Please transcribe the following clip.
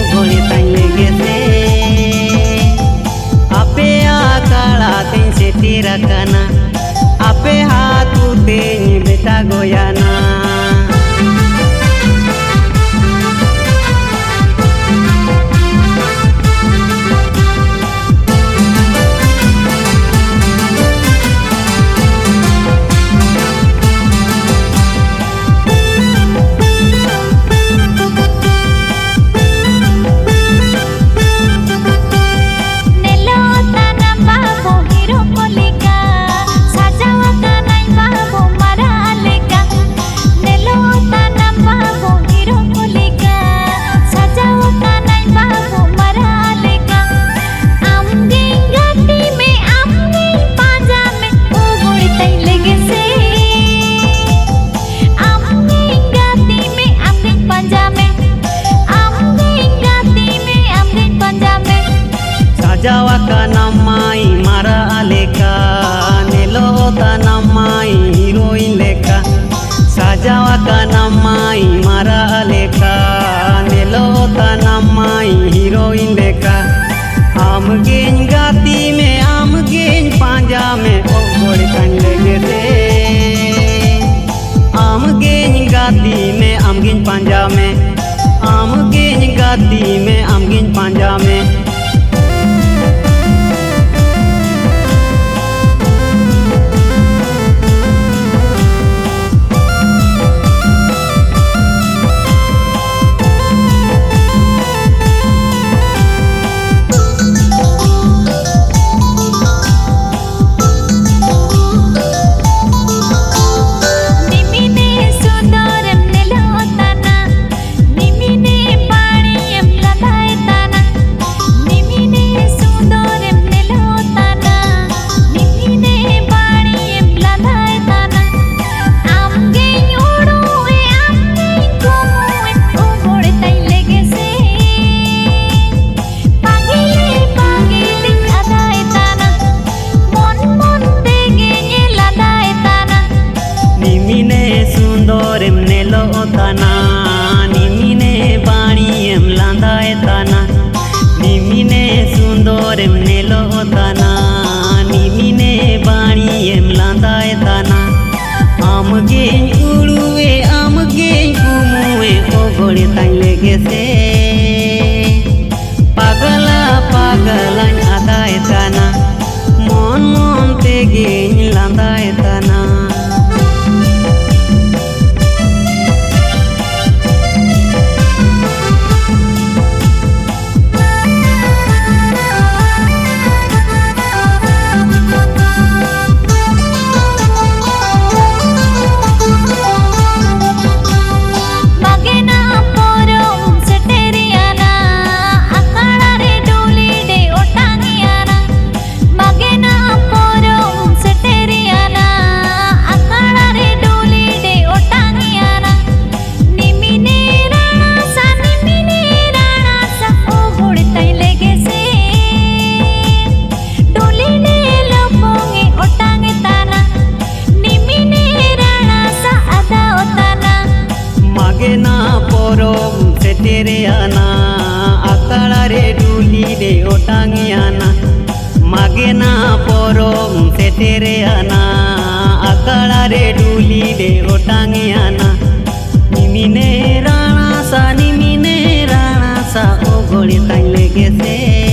ओगोड़ी ताई लेगे से आपे आकाड़ा तें से तेरा काना आपे हाथू तें बेटा Guyana Jawa kanamai mara aleka nelo tanamai heroin leka sajawa kanamai mara aleka nelo tanamai heroin leka amgen gati में amgen पांजा में ओगोड़ कान लेगे से amgen gati में amgen पांजा में amgen gati में amgen पांजा में ताना निमिने बाणी एम लांदाए ताना निमिने सुंदर एम नेलो ताना निमिने बाणी एम लांदाए ताना आमगे उड़ुए आमगे कुमुए ओगोड़े ताई लेगे से पागला पागला आदाए ताना मन मन तेगे लांदाए ताना तेरे आना अकड़ा रे डूली रे ओटांगी आना मागे ना पोरोम से तेरे आना अकड़ा रे डूली रे ओटांगी आना निमिने राणा सा ओगोड़ी ताई लेगे से